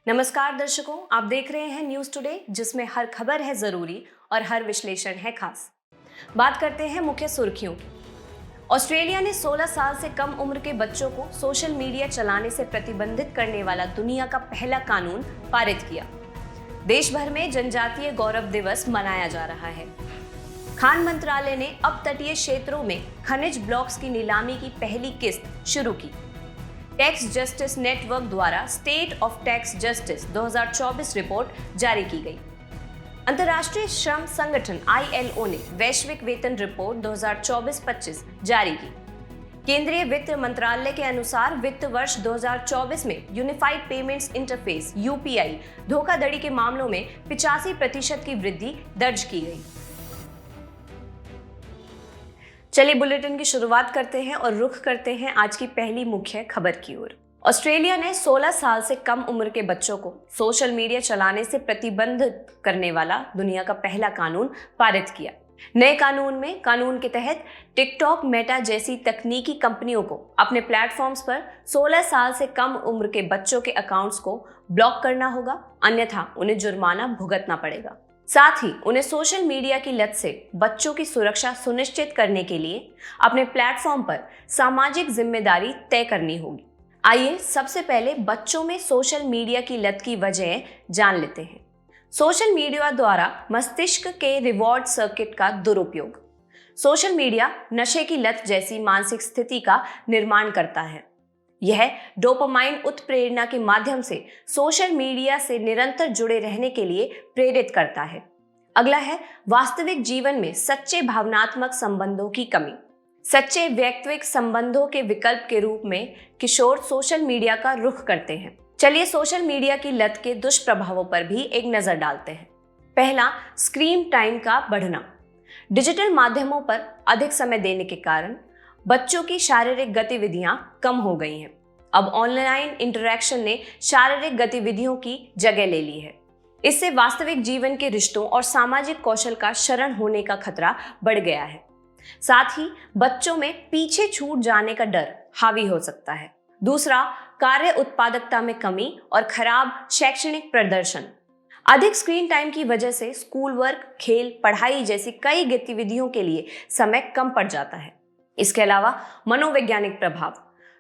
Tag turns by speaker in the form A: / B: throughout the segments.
A: नमस्कार दर्शकों, आप देख रहे हैं न्यूज टुडे, जिसमें हर खबर है जरूरी और हर विश्लेषण है खास। बात करते हैं मुख्य सुर्खियों की। ऑस्ट्रेलिया ने 16 साल से कम उम्र के बच्चों को सोशल मीडिया चलाने से प्रतिबंधित करने वाला दुनिया का पहला कानून पारित किया। देश भर में जनजातीय गौरव दिवस मनाया जा रहा है। खान मंत्रालय ने अब तटीय क्षेत्रों में खनिज ब्लॉक्स की नीलामी की पहली किस्त शुरू की। टैक्स जस्टिस नेटवर्क द्वारा state of tax justice 2024 report जारी की गई। अंतर्राष्ट्रीय श्रम संगठन ILO ने वैश्विक वेतन रिपोर्ट 2024-25 जारी की। केंद्रीय वित्त मंत्रालय के अनुसार वित्त वर्ष 2024 में यूनिफाइड पेमेंट्स इंटरफेस UPI धोखाधड़ी के मामलों में 85% की वृद्धि दर्ज की गई। चलिए बुलेटिन की शुरुआत करते हैं और रुख करते हैं आज की पहली मुख्य खबर की ओर। ऑस्ट्रेलिया ने 16 साल से कम उम्र के बच्चों को सोशल मीडिया चलाने से प्रतिबंधित करने वाला दुनिया का पहला कानून पारित किया। नए कानून के तहत टिकटॉक, मेटा जैसी तकनीकी कंपनियों को अपने प्लेटफॉर्म्स पर 16 साल से कम उम्र के बच्चों के अकाउंट्स को ब्लॉक करना होगा, अन्यथा उन्हें जुर्माना भुगतना पड़ेगा। साथ ही उन्हें सोशल मीडिया की लत से बच्चों की सुरक्षा सुनिश्चित करने के लिए अपने प्लेटफॉर्म पर सामाजिक जिम्मेदारी तय करनी होगी। आइए सबसे पहले बच्चों में सोशल मीडिया की लत की वजह जान लेते हैं। सोशल मीडिया द्वारा मस्तिष्क के रिवॉर्ड सर्किट का दुरुपयोग। सोशल मीडिया नशे की लत जैसी मानसिक स्थिति का निर्माण करता है। यह डोपामाइन उत्प्रेरणा के माध्यम से सोशल मीडिया से निरंतर जुड़े रहने के लिए प्रेरित करता है। अगला है वास्तविक जीवन में सच्चे भावनात्मक संबंधों की कमी। सच्चे वैयक्तिक संबंधों के विकल्प के रूप में किशोर सोशल मीडिया का रुख करते हैं। चलिए सोशल मीडिया की लत के दुष्प्रभावों पर भी एक नजर डालते हैं। पहला, स्क्रीन टाइम का बढ़ना। डिजिटल माध्यमों पर अधिक समय देने के कारण बच्चों की शारीरिक गतिविधियां कम हो गई हैं। अब ऑनलाइन इंटरैक्शन ने शारीरिक गतिविधियों की जगह ले ली है। इससे वास्तविक जीवन के रिश्तों और सामाजिक कौशल का क्षरण होने का खतरा बढ़ गया है। साथ ही बच्चों में पीछे छूट जाने का डर हावी हो सकता है। दूसरा, कार्य उत्पादकता में कमी और खराब शैक्षणिक प्रदर्शन। अधिक स्क्रीन टाइम की वजह से स्कूल वर्क, खेल, पढ़ाई जैसी कई गतिविधियों के लिए समय कम पड़ जाता है। इसके अलावा मनोवैज्ञानिक प्रभाव।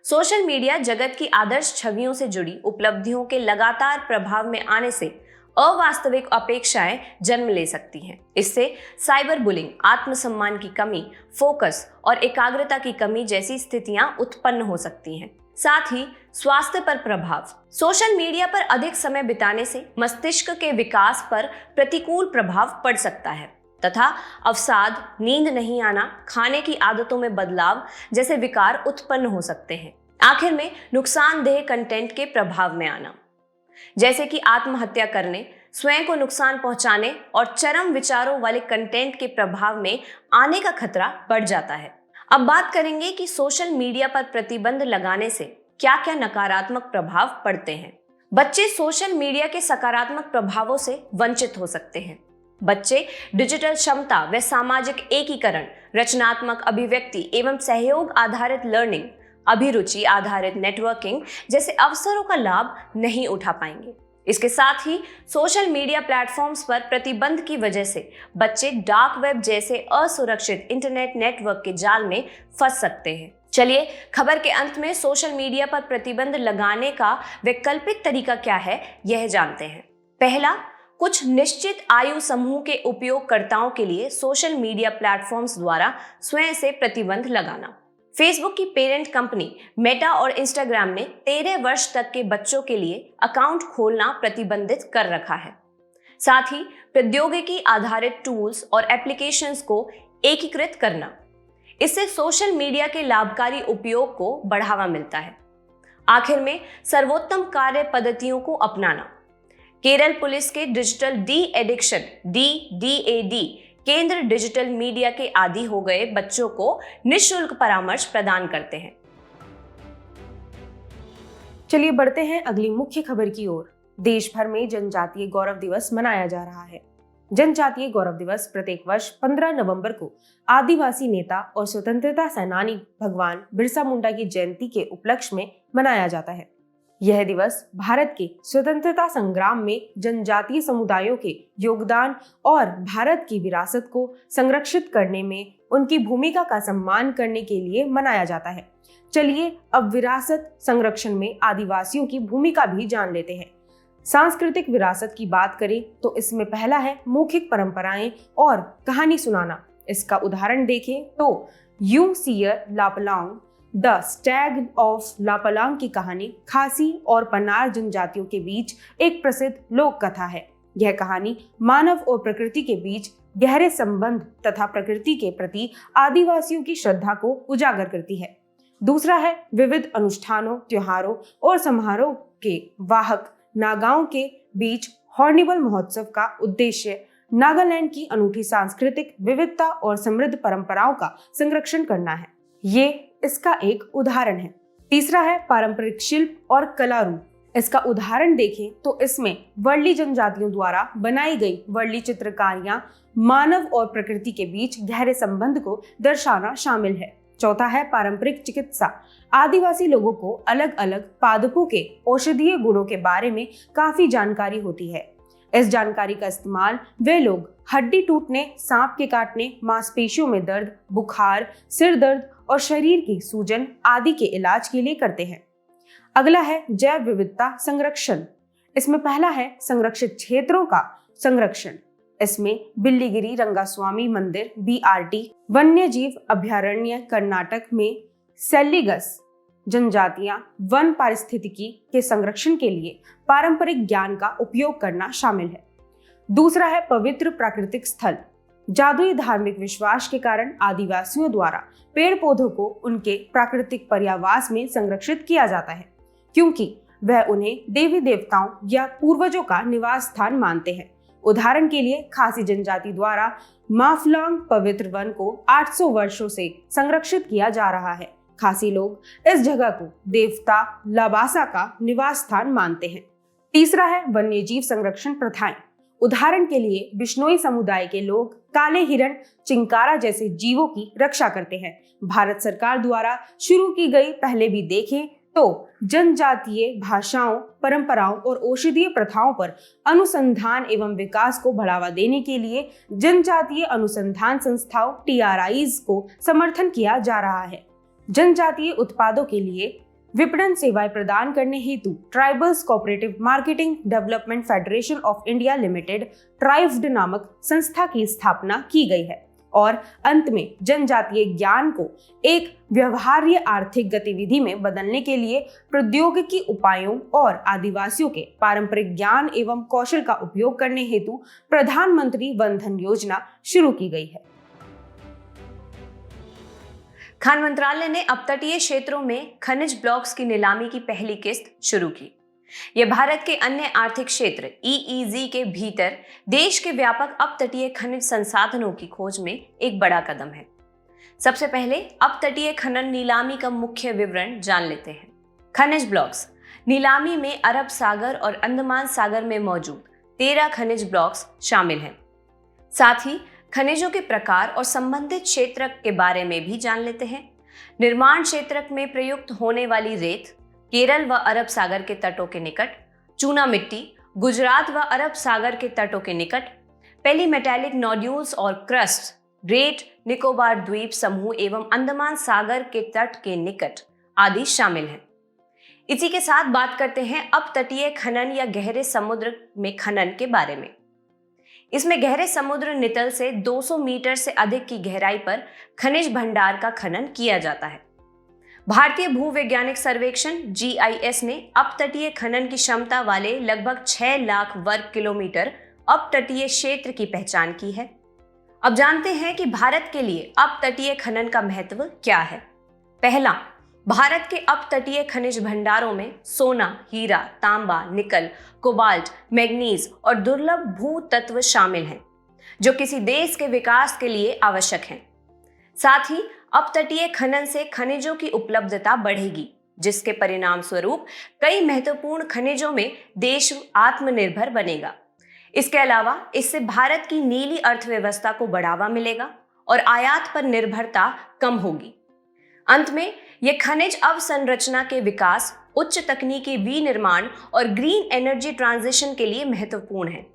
A: सोशल मीडिया जगत की आदर्श छवियों से जुड़ी उपलब्धियों के लगातार प्रभाव में आने से अवास्तविक अपेक्षाएं जन्म ले सकती हैं। इससे साइबर बुलिंग, आत्मसम्मान की कमी, फोकस और एकाग्रता की कमी जैसी स्थितियां उत्पन्न हो सकती हैं। साथ ही स्वास्थ्य पर प्रभाव। सोशल मीडिया पर अधिक समय बिताने से मस्तिष्क के विकास पर प्रतिकूल प्रभाव पड़ सकता है तथा अवसाद, नींद नहीं आना, खाने की आदतों में बदलाव जैसे विकार उत्पन्न हो सकते हैं। आखिर में नुकसानदेह कंटेंट के प्रभाव में आना, जैसे कि आत्महत्या करने, स्वयं को नुकसान पहुंचाने और चरम विचारों वाले कंटेंट के प्रभाव में आने का खतरा बढ़ जाता है। अब बात करेंगे कि सोशल मीडिया पर प्रतिबंध लगाने से क्या क्या नकारात्मक प्रभाव पड़ते हैं। बच्चे सोशल मीडिया के सकारात्मक प्रभावों से वंचित हो सकते हैं। बच्चे डिजिटल क्षमता व सामाजिक एकीकरण, रचनात्मक अभिव्यक्ति एवं सहयोग आधारित लर्निंग, अभिरुचि आधारित नेटवर्किंग जैसे अवसरों का लाभ नहीं उठा पाएंगे। इसके साथ ही सोशल मीडिया प्लेटफॉर्म्स पर प्रतिबंध की वजह से बच्चे डार्क वेब जैसे असुरक्षित इंटरनेट नेटवर्क के जाल में फंस सकते हैं। चलिए खबर के अंत में सोशल मीडिया पर प्रतिबंध लगाने का वैकल्पिक तरीका क्या है, यह जानते हैं। पहला, कुछ निश्चित आयु समूह के उपयोगकर्ताओं के लिए सोशल मीडिया प्लेटफॉर्म्स द्वारा स्वयं से प्रतिबंध लगाना। फेसबुक की पेरेंट कंपनी मेटा और इंस्टाग्राम ने 13 वर्ष तक के बच्चों के लिए अकाउंट खोलना प्रतिबंधित कर रखा है। साथ ही प्रौद्योगिकी आधारित टूल्स और एप्लीकेशंस को एकीकृत करना। इससे सोशल मीडिया के लाभकारी उपयोग को बढ़ावा मिलता है। आखिर में सर्वोत्तम कार्य पद्धतियों को अपनाना। केरल पुलिस के डिजिटल डी एडिक्शन DDAD केंद्र डिजिटल मीडिया के आदी हो गए बच्चों को निःशुल्क परामर्श प्रदान करते हैं।
B: चलिए बढ़ते हैं अगली मुख्य खबर की ओर। देश भर में जनजातीय गौरव दिवस मनाया जा रहा है। जनजातीय गौरव दिवस प्रत्येक वर्ष 15 नवंबर को आदिवासी नेता और स्वतंत्रता सेनानी भगवान बिरसा मुंडा की जयंती के उपलक्ष्य में मनाया जाता है। यह दिवस भारत के स्वतंत्रता संग्राम में जनजातीय समुदायों के योगदान और भारत की विरासत को संरक्षित करने में उनकी भूमिका का सम्मान करने के लिए मनाया जाता है। चलिए अब विरासत संरक्षण में आदिवासियों की भूमिका भी जान लेते हैं। सांस्कृतिक विरासत की बात करें तो इसमें पहला है मौखिक परंपराएं और कहानी सुनाना। इसका उदाहरण देखें तो U Sier Lapalang the stag of Lapalang की कहानी खासी और पनार जनजातियों के बीच एक प्रसिद्ध लोक कथा है। यह कहानी मानव और प्रकृति के बीच गहरे संबंध तथा प्रकृति के प्रति आदिवासियों की श्रद्धा को उजागर करती है। दूसरा है विविध अनुष्ठानों, त्योहारों और समारोह के वाहक नागाओं के बीच हॉर्निवल महोत्सव का उद्देश्य नागालैंड की अनूठी सांस्कृतिक विविधता और समृद्ध परंपराओं का संरक्षण करना है। ये इसका एक उदाहरण है। तीसरा है पारंपरिक शिल्प और कला रूप। इसका उदाहरण देखें तो इसमें वर्ली जनजातियों द्वारा बनाई गई वर्ली चित्रकारियां मानव और प्रकृति के बीच गहरे संबंध को दर्शाना शामिल है। चौथा है पारंपरिक चिकित्सा। आदिवासी लोगों को अलग अलग पादपों के औषधीय गुणों के बारे में काफी जानकारी होती है। इस जानकारी का इस्तेमाल वे लोग हड्डी टूटने, सांप के काटने, मांसपेशियों में दर्द, बुखार, सिर दर्द और शरीर की सूजन आदि के इलाज के लिए करते हैं। अगला है जैव विविधता संरक्षण। इसमें पहला है संरक्षित क्षेत्रों का संरक्षण। इसमें बिल्लीगिरी रंगास्वामी मंदिर BRT वन्य जीव अभयारण्य कर्नाटक में सेल्लिगस जनजातियां वन पारिस्थितिकी के संरक्षण के लिए पारंपरिक ज्ञान का उपयोग करना शामिल है। दूसरा है पवित्र प्राकृतिक स्थल। जादुई धार्मिक विश्वास के कारण आदिवासियों द्वारा पेड़ पौधों को उनके प्राकृतिक पर्यावास में संरक्षित किया जाता है, क्योंकि वह उन्हें देवी देवताओं या पूर्वजों का निवास स्थान मानते हैं। उदाहरण के लिए खासी जनजाति द्वारा माफलांग पवित्र वन को 800 वर्षों से संरक्षित किया जा रहा है। खासी लोग इस जगह को देवता लाबासा का निवास स्थान मानते हैं। तीसरा है वन्यजीव संरक्षण प्रथाएं। उदाहरण के लिए बिश्नोई समुदाय के लोग काले हिरण, चिंकारा जैसे जीवों की रक्षा करते हैं। भारत सरकार द्वारा शुरू की गई पहले भी देखें तो जनजातीय भाषाओं, परंपराओं और औषधीय प्रथाओं पर अनुसंधान एवं विकास को बढ़ावा देने के लिए जनजातीय अनुसंधान संस्थाओं TRIs को समर्थन किया जा रहा है। जनजातीय उत्पादों के लिए विपणन सेवाएं प्रदान करने हेतु tribals cooperative marketing development federation of India limited TRIFED नामक संस्था की स्थापना की गई है। और अंत में जनजातीय ज्ञान को एक व्यवहार्य आर्थिक गतिविधि में बदलने के लिए प्रौद्योगिकी उपायों और आदिवासियों के पारंपरिक ज्ञान एवं कौशल का उपयोग करने हेतु प्रधानमंत्री वन धन योजना शुरू की गई है।
A: खान मंत्रालय ने अपतटीय क्षेत्रों में खनिज ब्लॉक्स की नीलामी की पहली किस्त शुरू की। यह भारत के अन्य आर्थिक क्षेत्र EEZ के भीतर देश के व्यापक अपतटीय खनिज संसाधनों की खोज में एक बड़ा कदम है। सबसे पहले अपतटीय खनन नीलामी का मुख्य विवरण जान लेते हैं। खनिज ब्लॉक्स नीलामी में अरब सागर और अंडमान सागर में मौजूद 13 खनिज ब्लॉक्स शामिल हैं। साथ ही खनिजों के प्रकार और संबंधित क्षेत्र के बारे में भी जान लेते हैं। निर्माण क्षेत्र में प्रयुक्त होने वाली रेत केरल व अरब सागर के तटों के निकट, चूना मिट्टी गुजरात व अरब सागर के तटों के निकट, पेलीमेटालिक नोड्यूल्स और क्रस्ट ग्रेट निकोबार द्वीप समूह एवं अंडमान सागर के तट के निकट आदि शामिल हैं। इसी के साथ बात करते हैं अपतटीय खनन या गहरे समुद्र में खनन के बारे में। इसमें गहरे समुद्र नितल से 200 मीटर से अधिक की गहराई पर खनिज भंडार का खनन किया जाता है। भारतीय भूवैज्ञानिक सर्वेक्षण GIS ने अपतटीय खनन की क्षमता वाले लगभग 6 लाख वर्ग किलोमीटर अपतटीय क्षेत्र की पहचान की है। अब जानते हैं कि भारत के लिए अपतटीय खनन का महत्व क्या है। पहला, भारत के अपतटीय खनिज भंडारों में सोना, हीरा, तांबा, निकल, कोबाल्ट, मैग्नीज और दुर्लभ भू तत्व शामिल हैं, जो किसी देश के विकास के लिए आवश्यक हैं। साथ ही अपतटीय खनन से खनिजों की उपलब्धता बढ़ेगी, जिसके परिणाम स्वरूप कई महत्वपूर्ण खनिजों में देश आत्मनिर्भर बनेगा। इसके अलावा इससे भारत की नीली अर्थव्यवस्था को बढ़ावा मिलेगा और आयात पर निर्भरता कम होगी। अंत में यह खनिज अवसंरचना के विकास, उच्च तकनीकी विनिर्माण और ग्रीन एनर्जी ट्रांजिशन के लिए महत्वपूर्ण है।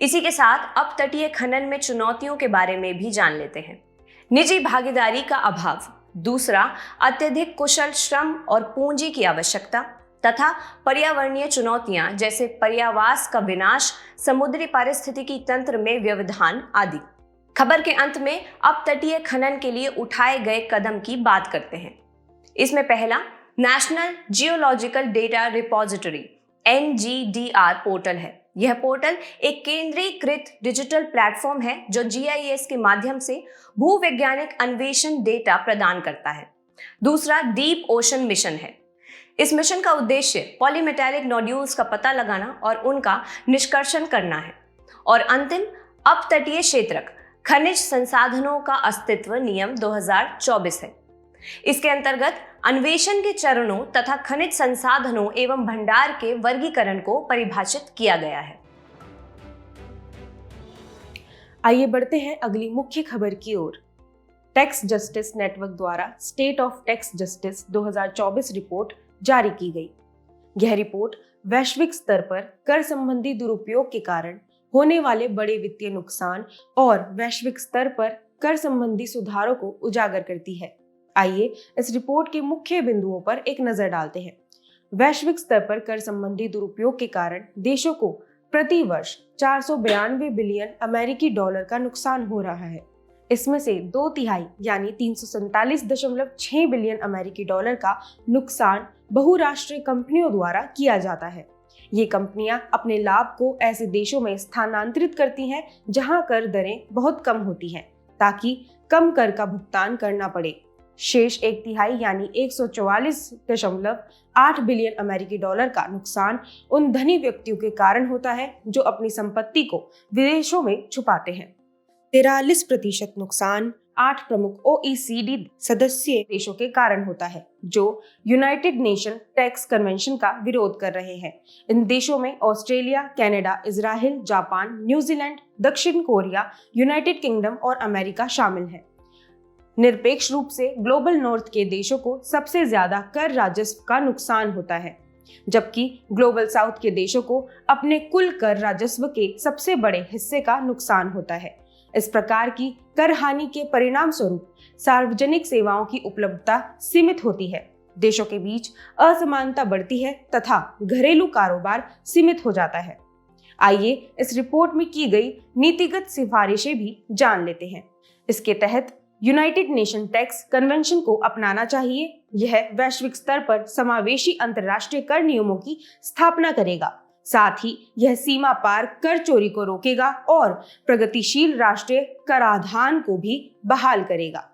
A: इसी के साथ अब तटीय खनन में चुनौतियों के बारे में भी जान लेते हैं। निजी भागीदारी का अभाव, दूसरा अत्यधिक कुशल श्रम और पूंजी की आवश्यकता तथा पर्यावरणीय चुनौतियां जैसे पर्यावास का विनाश, समुद्री पारिस्थितिकी तंत्र में व्यवधान आदि। खबर के अंत में अब तटीय खनन के लिए उठाए गए कदम की बात करते हैं। इसमें पहला national geological data repository NGDR portal है। यह पोर्टल एक केंद्रीकृत डिजिटल प्लेटफॉर्म है जो GIS के माध्यम से भूवैज्ञानिक अन्वेषण डेटा प्रदान करता है। दूसरा डीप ओशन मिशन है। इस मिशन का उद्देश्य पॉलीमेटालिक नोड्यूल्स का पता लगाना और उनका निष्कर्षण करना है। और अंतिम अपतटीय क्षेत्रक खनिज संसाधनों का अस्तित्व नियम 2024 है। इसके अंतर्गत अन्वेषण के चरणों तथा खनिज संसाधनों एवं भंडार के वर्गीकरण को परिभाषित किया गया है।
B: आइए बढ़ते हैं अगली मुख्य खबर की ओर। टैक्स जस्टिस नेटवर्क द्वारा state of tax justice 2024 report जारी की गई। यह रिपोर्ट वैश्विक स्तर पर कर संबंधी दुरुपयोग के कारण होने वाले बड़े वित्तीय नुकसान और वैश्विक स्तर पर कर संबंधी सुधारों को उजागर करती है। आइए इस रिपोर्ट के मुख्य बिंदुओं पर एक नजर डालते हैं। वैश्विक स्तर पर कर संबंधी दुरुपयोग के कारण देशों को प्रति वर्ष 492 बिलियन अमेरिकी डॉलर का नुकसान हो रहा है। इसमें से 2/3 यानी 347.6 बिलियन अमेरिकी डॉलर का नुकसान बहुराष्ट्रीय कंपनियों द्वारा किया जाता है। ये कंपनियां अपने लाभ को ऐसे देशों में स्थानांतरित करती हैं जहां कर दरें बहुत कम होती हैं, ताकि कम कर का भुगतान करना पड़े। शेष 1/3 यानी 144.8 बिलियन अमेरिकी डॉलर का नुकसान उन धनी व्यक्तियों के कारण होता है जो अपनी संपत्ति को विदेशों में छुपाते हैं। 43% नुकसान 8 प्रमुख OECD सदस्य देशों के कारण होता है जो यूनाइटेड नेशन टैक्स कन्वेंशन का विरोध कर रहे हैं। इन देशों में Australia, Canada, Israel, Japan, New Zealand, दक्षिण कोरिया, यूनाइटेड किंगडम और अमेरिका शामिल हैं। निरपेक्ष रूप से ग्लोबल नॉर्थ के देशों को सबसे ज्यादा कर राजस्व का नुकसान होता है, जबकि ग्लोबल साउथ के देशों को अपने कुल कर राजस्व के सबसे बड़े हिस्से का नुकसान होता है। इस प्रकार की कर हानि के परिणाम स्वरूप सार्वजनिक सेवाओं की उपलब्धता सीमित होती है, देशों के बीच असमानता बढ़ती है तथा घरेलू कारोबार सीमित हो जाता है। आइए इस रिपोर्ट में की गई नीतिगत सिफारिशें भी जान लेते हैं। इसके तहत यूनाइटेड नेशन टैक्स कन्वेंशन को अपनाना चाहिए। यह वैश्विक स्तर पर समावेशी अंतर्राष्ट्रीय कर नियमों की स्थापना करेगा। साथ ही यह सीमा पार कर चोरी को रोकेगा और प्रगतिशील राष्ट्रीय कराधान को भी बहाल करेगा।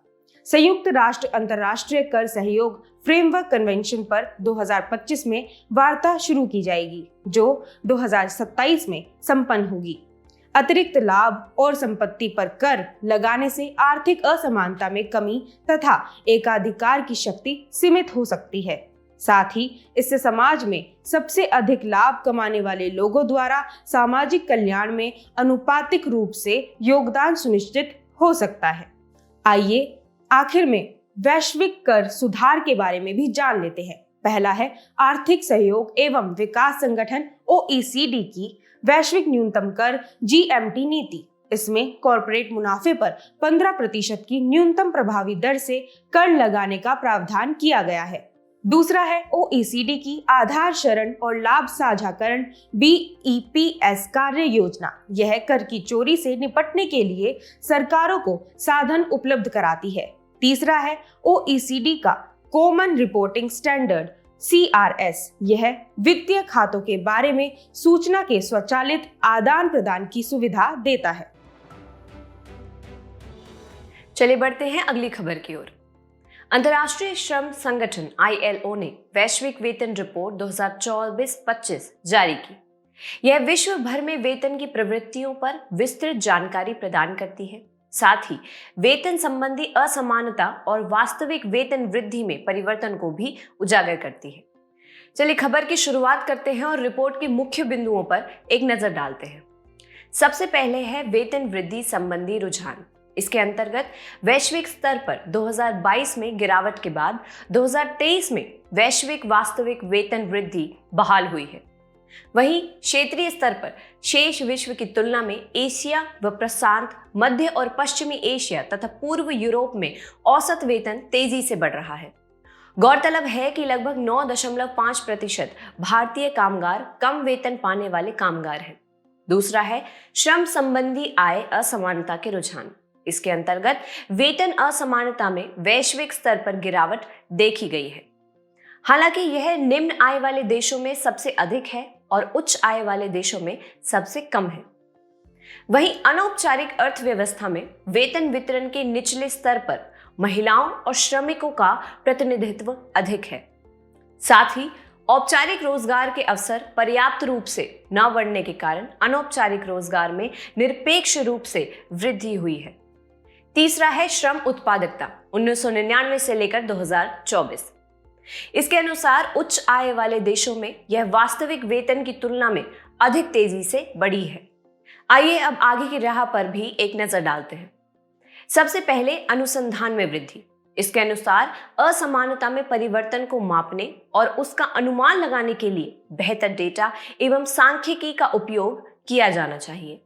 B: संयुक्त राष्ट्र अंतर्राष्ट्रीय कर सहयोग फ्रेमवर्क कन्वेंशन पर 2025 में वार्ता शुरू की जाएगी, जो 2027 में संपन्न होगी। अतिरिक्त लाभ और संपत्ति पर कर लगाने से आर्थिक असमानता में कमी तथा एकाधिकार की शक्ति सीमित हो सकती है। साथ ही इससे समाज में सबसे अधिक लाभ कमाने वाले लोगों द्वारा सामाजिक कल्याण में अनुपातिक रूप से योगदान सुनिश्चित हो सकता है। आइए आखिर में वैश्विक कर सुधार के बारे में भी जान लेते हैं। पहला है आर्थिक सहयोग एवं विकास संगठन OECD की वैश्विक न्यूनतम कर GMT नीति। इसमें कॉर्पोरेट मुनाफे पर 15% की न्यूनतम प्रभावी दर से कर लगाने का प्रावधान किया गया है। दूसरा है OECD की आधार शरण और लाभ साझाकरण BEPS कार्य योजना। यह कर की चोरी से निपटने के लिए सरकारों को साधन उपलब्ध कराती है। तीसरा है OECD का कॉमन रिपोर्टिंग स्टैंडर्ड CRS। यह वित्तीय खातों के बारे में सूचना के स्वचालित आदान प्रदान की सुविधा देता है।
A: चलिए बढ़ते हैं अगली खबर की ओर। अंतर्राष्ट्रीय श्रम संगठन ILO ने वैश्विक वेतन रिपोर्ट 2024-25 जारी की। यह विश्व भर में वेतन की प्रवृत्तियों पर विस्तृत जानकारी प्रदान करती है। साथ ही वेतन संबंधी असमानता और वास्तविक वेतन वृद्धि में परिवर्तन को भी उजागर करती है। चलिए खबर की शुरुआत करते हैं और रिपोर्ट के मुख्य बिंदुओं पर एक नजर डालते हैं। सबसे पहले है वेतन वृद्धि संबंधी रुझान। इसके अंतर्गत वैश्विक स्तर पर 2022 में गिरावट के बाद 2023 में वैश्विक वास्तविक वेतन वृद्धि बहाल हुई है। वहीं क्षेत्रीय स्तर पर शेष विश्व की तुलना में एशिया व प्रशांत, मध्य और पश्चिमी एशिया तथा पूर्व यूरोप में औसत वेतन तेजी से बढ़ रहा है। गौरतलब है कि लगभग 9.5% भारतीय कामगार कम वेतन पाने वाले कामगार हैं। दूसरा है श्रम संबंधी आय असमानता के रुझान। इसके अंतर्गत वेतन असमानता में वैश्विक स्तर पर गिरावट देखी गई है। हालांकि यह निम्न आय वाले देशों में सबसे अधिक है और उच्च आय वाले देशों में सबसे कम है। वहीं अनौपचारिक अर्थव्यवस्था में वेतन वितरण के निचले स्तर पर महिलाओं और श्रमिकों का प्रतिनिधित्व अधिक है। साथ ही औपचारिक रोजगार के अवसर पर्याप्त रूप से न बढ़ने के कारण अनौपचारिक रोजगार में निरपेक्ष रूप से वृद्धि हुई है। तीसरा है श्रम उत्पादकता 1999 से लेकर 2024। इसके अनुसार उच्च आय वाले देशों में यह वास्तविक वेतन की तुलना में अधिक तेजी से बढ़ी है। आइए अब आगे की राह पर भी एक नजर डालते हैं। सबसे पहले अनुसंधान में वृद्धि। इसके अनुसार असमानता में परिवर्तन को मापने और उसका अनुमान लगाने के लिए बेहतर डेटा एवं सांख्यिकी का उपयोग किया जाना चाहिए।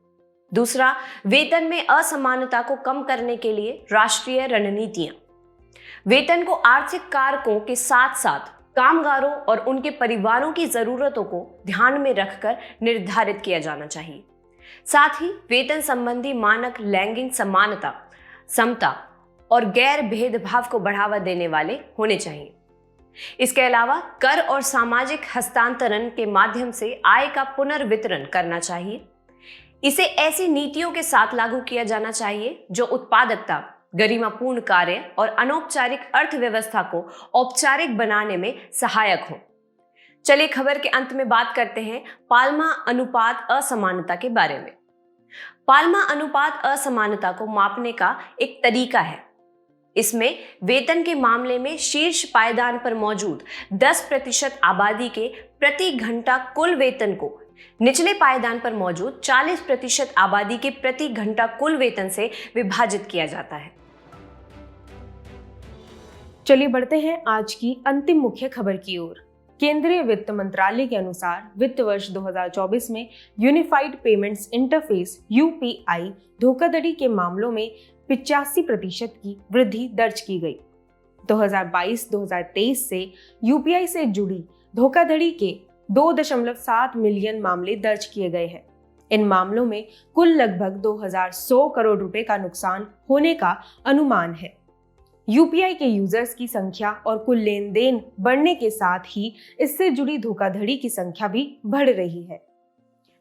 A: दूसरा, वेतन में असमानता को कम करने के लिए राष्ट्रीय रणनीतियां। वेतन को आर्थिक कारकों के साथ साथ कामगारों और उनके परिवारों की जरूरतों को ध्यान में रखकर निर्धारित किया जाना चाहिए। साथ ही वेतन संबंधी मानक लैंगिक समानता, समता और गैर भेदभाव को बढ़ावा देने वाले होने चाहिए। इसके अलावा कर और सामाजिक हस्तांतरण के माध्यम से आय का पुनर्वितरण करना चाहिए। इसे ऐसी नीतियों के साथ लागू किया जाना चाहिए जो उत्पादकता, गरिमापूर्ण कार्य और अनौपचारिक अर्थव्यवस्था को औपचारिक बनाने में सहायक हो। चलिए खबर के अंत में बात करते हैं पाल्मा अनुपात असमानता के बारे में। पाल्मा अनुपात असमानता को मापने का एक तरीका है। इसमें वेतन के मामले में शीर्ष पायदान पर मौजूद 10% आबादी के प्रति घंटा कुल वेतन को निचले पायदान पर मौजूद 40% आबादी के प्रति घंटा कुल वेतन से विभाजित किया जाता है।
B: चलिए बढ़ते हैं आज की अंतिम मुख्य खबर की ओर। केंद्रीय वित्त मंत्रालय के अनुसार वित्त वर्ष 2024 में यूनिफाइड पेमेंट्स इंटरफेस (यूपीआई) धोखाधड़ी के मामलों में 85% की वृद्धि दर्ज की गई। 2022-2023 से यूपीआई से जुड़ी धोखाधड़ी के 2.7 मिलियन मामले दर्ज किए गए हैं। इन मामलों में कुल लगभग 2100 करोड़ रुपए का नुकसान होने का अनुमान है। यूपीआई के यूजर्स की संख्या और कुल लेन देन बढ़ने के साथ ही इससे जुड़ी धोखाधड़ी की संख्या भी बढ़ रही है।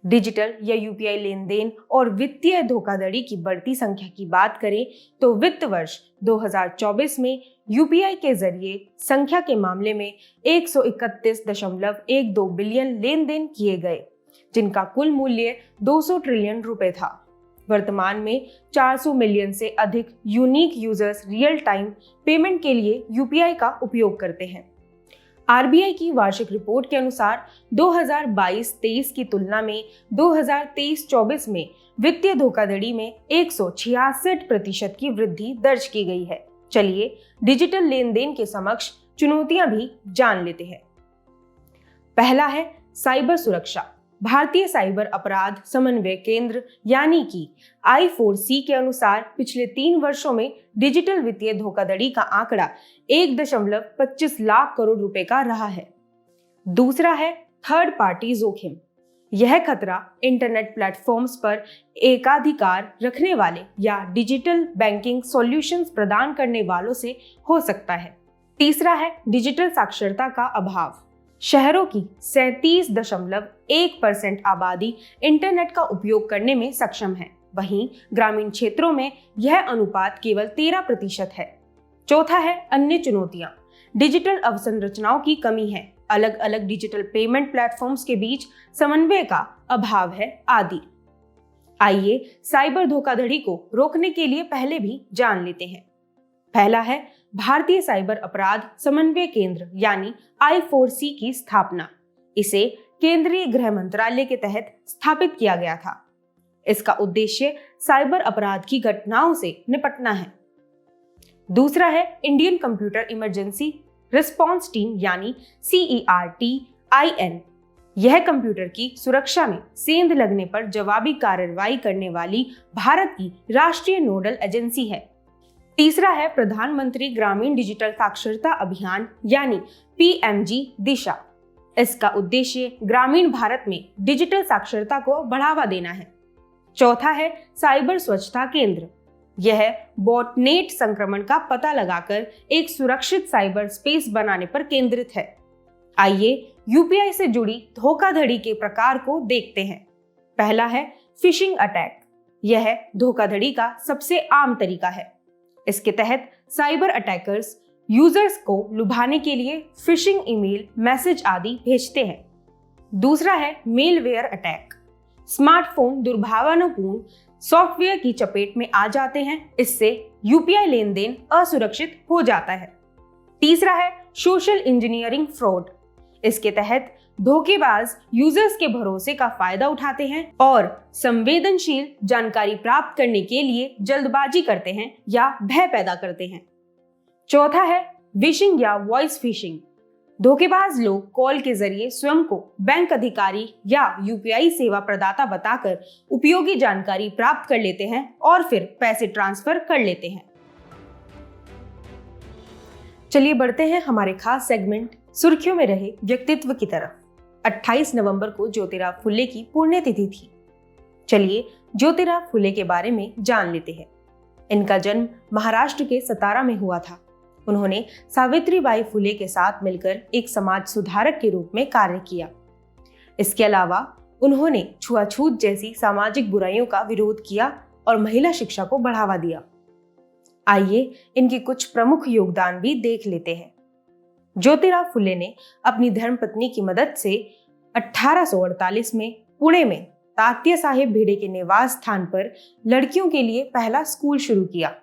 B: डिजिटल या यूपीआई लेन देन और वित्तीय धोखाधड़ी की बढ़ती संख्या की बात करें तो वित्त वर्ष 2024 में यूपीआई के जरिए संख्या के मामले में 131.12 बिलियन लेन देन किए गए, जिनका कुल मूल्य 200 ट्रिलियन रुपए था। वर्तमान में 400 मिलियन से अधिक unique users real time payment के लिए यूपीआई का उपयोग करते हैं। आरबीआई की वार्षिक रिपोर्ट के अनुसार 2022-23 की तुलना में 2023-24 में वित्तीय धोखाधड़ी में 166% की वृद्धि दर्ज की गई है। चलिए डिजिटल लेन देन के समक्ष चुनौतियां भी जान लेते हैं। पहला है साइबर सुरक्षा। भारतीय साइबर अपराध समन्वय केंद्र यानी कि I4C के अनुसार पिछले 3 वर्षों में डिजिटल वित्तीय धोखाधड़ी का आंकड़ा 1.25 लाख करोड़ रुपए का रहा है। दूसरा है थर्ड पार्टी जोखिम। यह खतरा इंटरनेट प्लेटफॉर्म्स पर एकाधिकार रखने वाले या डिजिटल बैंकिंग सॉल्यूशंस प्रदान करने वालों से हो सकता है। तीसरा है डिजिटल साक्षरता का अभाव। शहरों की 37.1% आबादी इंटरनेट का उपयोग करने में सक्षम है, वहीं ग्रामीण क्षेत्रों में यह अनुपात केवल 13% है। चौथा है अन्य चुनौतियां। डिजिटल अवसंरचनाओं की कमी है, अलग अलग डिजिटल पेमेंट प्लेटफॉर्म्स के बीच समन्वय का अभाव है आदि। आइए साइबर धोखाधड़ी को रोकने के लिए पहले भी जान लेते हैं। पहला है भारतीय साइबर अपराध समन्वय केंद्र यानी I4C की स्थापना। इसे केंद्रीय गृह मंत्रालय के तहत स्थापित किया गया था। इसका उद्देश्य साइबर अपराध की घटनाओं से निपटना है। दूसरा है Indian computer emergency response team यानी CERT-IN। यह कंप्यूटर की सुरक्षा में सेंध लगने पर जवाबी कार्रवाई करने वाली भारत की राष्ट्रीय नोडल एजेंसी है। तीसरा है प्रधानमंत्री ग्रामीण डिजिटल साक्षरता अभियान यानी PMG दिशा। इसका उद्देश्य ग्रामीण भारत में डिजिटल साक्षरता को बढ़ावा देना है। चौथा है साइबर स्वच्छता केंद्र। यह बॉटनेट संक्रमण का पता लगाकर एक सुरक्षित साइबर स्पेस बनाने पर केंद्रित है। आइए UPI से जुड़ी धोखाधड़ी के प्रकार को देखते हैं। पहला है फिशिंग अटैक। यह धोखाधड़ी का सबसे आम तरीका है। इसके तहत साइबर अटैकर्स यूजर्स को लुभाने के लिए फिशिंग ईमेल, मैसेज आदि भेजते हैं। दूसरा है मेलवेयर अटैक। स्मार्टफोन दुर्भावनापूर्ण सॉफ्टवेयर की चपेट में आ जाते हैं। इससे UPI लेन देन असुरक्षित हो जाता है। तीसरा है सोशल इंजीनियरिंग फ्रॉड। इसके तहत धोखेबाज यूजर्स के भरोसे का फायदा उठाते हैं और संवेदनशील जानकारी प्राप्त करने के लिए जल्दबाजी करते हैं या भय पैदा करते हैं। चौथा है विशिंग या वॉइस फिशिंग। धोखेबाज लोग कॉल के जरिए स्वयं को बैंक अधिकारी या UPI सेवा प्रदाता बताकर उपयोगी जानकारी प्राप्त कर लेते हैं और फिर पैसे ट्रांसफर कर लेते हैं। चलिए बढ़ते हैं हमारे खास सेगमेंट सुर्खियों में रहे व्यक्तित्व की तरफ। 28 नवंबर को ज्योतिराव फुले की पुण्यतिथि थी। चलिए ज्योतिराव फुले के बारे में जान लेते हैं। इनका जन्म महाराष्ट्र के सतारा में हुआ था। उन्होंने सावित्रीबाई फुले के साथ मिलकर एक समाज सुधारक के रूप में कार्य किया। इसके अलावा उन्होंने छुआछूत जैसी सामाजिक बुराइयों का विरोध किया और महिला शिक्षा को बढ़ावा दिया। आइए इनके कुछ प्रमुख योगदान भी देख लेते हैं। ज्योतिराव फुले ने अपनी धर्मपत्नी की मदद से 1848 में पुणे में तात्या साहेब भिड़े के निवास स्थान पर लड़कियों के लिए पहला स्कूल शुरू किया।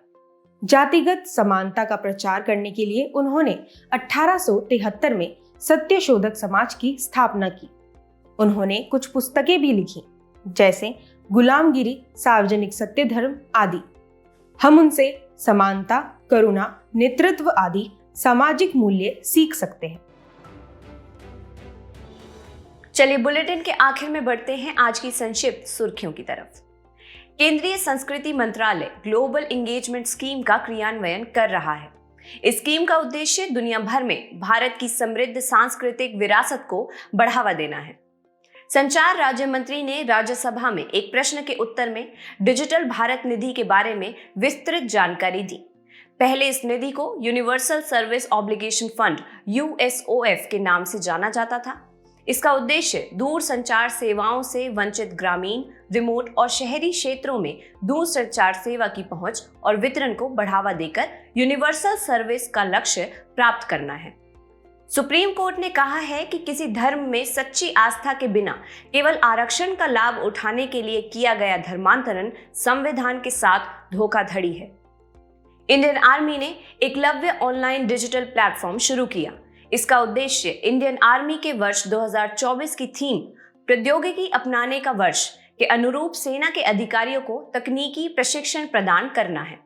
B: जातिगत समानता का प्रचार करने के लिए उन्होंने 1873 में सत्यशोधक समाज की स्थापना की। उन्होंने कुछ पुस्तकें भी लिखी, जैसे गुलामगिरी, सार्वजनिक सत्य धर्म आदि। हम उनसे समानता, करुणा, नेतृत्व आदि सामाजिक मूल्य सीख सकते हैं।
A: चलिए बुलेटिन के आखिर में बढ़ते हैं आज की संक्षिप्त सुर्खियों की तरफ। केंद्रीय संस्कृति मंत्रालय ग्लोबल इंगेजमेंट स्कीम का क्रियान्वयन कर रहा है। इस स्कीम का उद्देश्य दुनिया भर में भारत की समृद्ध सांस्कृतिक विरासत को बढ़ावा देना है। संचार राज्य मंत्री ने राज्यसभा में एक प्रश्न के उत्तर में डिजिटल भारत निधि के बारे में विस्तृत जानकारी दी। पहले इस निधि को universal service obligation fund USOF के नाम से जाना जाता था। इसका उद्देश्य दूर संचार सेवाओं से वंचित ग्रामीण, रिमोट और शहरी क्षेत्रों में दूर संचार सेवा की पहुंच और वितरण को बढ़ावा देकर यूनिवर्सल सर्विस का लक्ष्य प्राप्त करना है। सुप्रीम कोर्ट ने कहा है कि किसी धर्म में सच्ची आस्था के बिना केवल आरक्षण का लाभ उठाने के लिए किया गया धर्मांतरण संविधान के साथ धोखाधड़ी है। इंडियन आर्मी ने एकलव्य ऑनलाइन डिजिटल प्लेटफॉर्म शुरू किया। इसका उद्देश्य इंडियन आर्मी के वर्ष 2024 की थीम प्रौद्योगिकी अपनाने का वर्ष के अनुरूप सेना के अधिकारियों को तकनीकी प्रशिक्षण प्रदान करना है।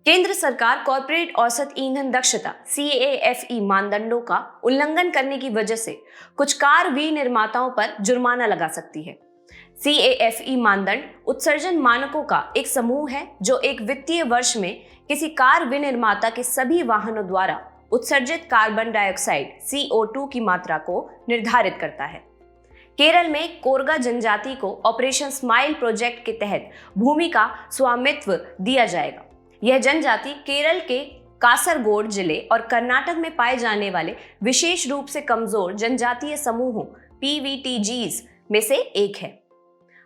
A: केंद्र सरकार कॉर्पोरेट औसत ईंधन दक्षता CAFE मानदंडों का उल्लंघन करने की वजह से कुछ कार विनिर्माताओं पर जुर्माना लगा सकती है। CAFE मानदंड उत्सर्जन मानकों का एक समूह है जो एक वित्तीय वर्ष में किसी कार विनिर्माता के सभी वाहनों द्वारा उत्सर्जित कार्बन डाइऑक्साइड CO2 की मात्रा को निर्धारित करता है। केरल में कोरगा जनजाति को ऑपरेशन स्माइल प्रोजेक्ट के तहत भूमि का स्वामित्व दिया जाएगा। यह जनजाति केरल के कासरगोड जिले और कर्नाटक में पाए जाने वाले विशेष रूप से कमजोर जनजातीय समूहों PVTGs में से एक है।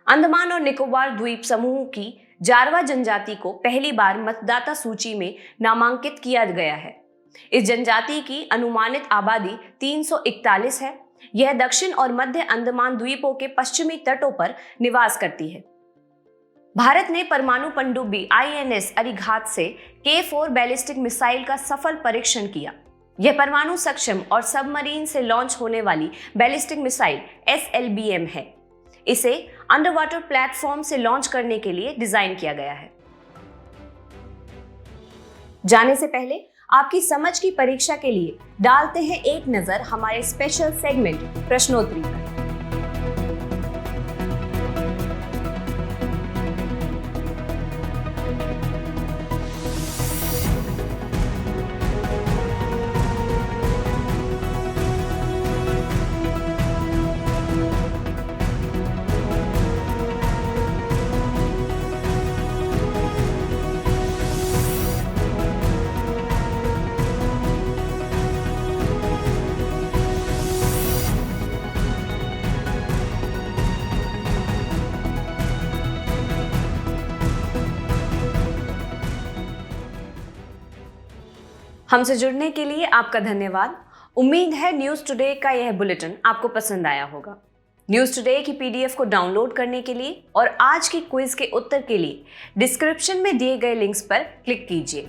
A: अंडमान और निकोबार द्वीप समूह की जारवा जनजाति को पहली बार मतदाता सूची में नामांकित किया गया है। इस जनजाति की अनुमानित आबादी 341 है। यह दक्षिण और मध्य अंडमान द्वीपों के पश्चिमी तटों पर निवास करती है। भारत ने परमाणु पनडुब्बी INS अरिघात से K4 बैलिस्टिक मिसाइल का सफल परीक्षण किया। यह परमाणु सक्षम और सबमरीन से लॉन्च होने वाली बैलिस्टिक मिसाइल SLBM है। इसे अंडर वाटर प्लेटफॉर्म से लॉन्च करने के लिए डिजाइन किया गया है। जाने से पहले आपकी समझ की परीक्षा के लिए डालते हैं एक नजर हमारे स्पेशल सेगमेंट प्रश्नोत्तरी पर। हमसे जुड़ने के लिए आपका धन्यवाद। उम्मीद है न्यूज़ टुडे का यह बुलेटिन आपको पसंद आया होगा। न्यूज़ टुडे की पीडीएफ को डाउनलोड करने के लिए और आज की क्विज के उत्तर के लिए डिस्क्रिप्शन में दिए गए लिंक्स पर क्लिक कीजिए।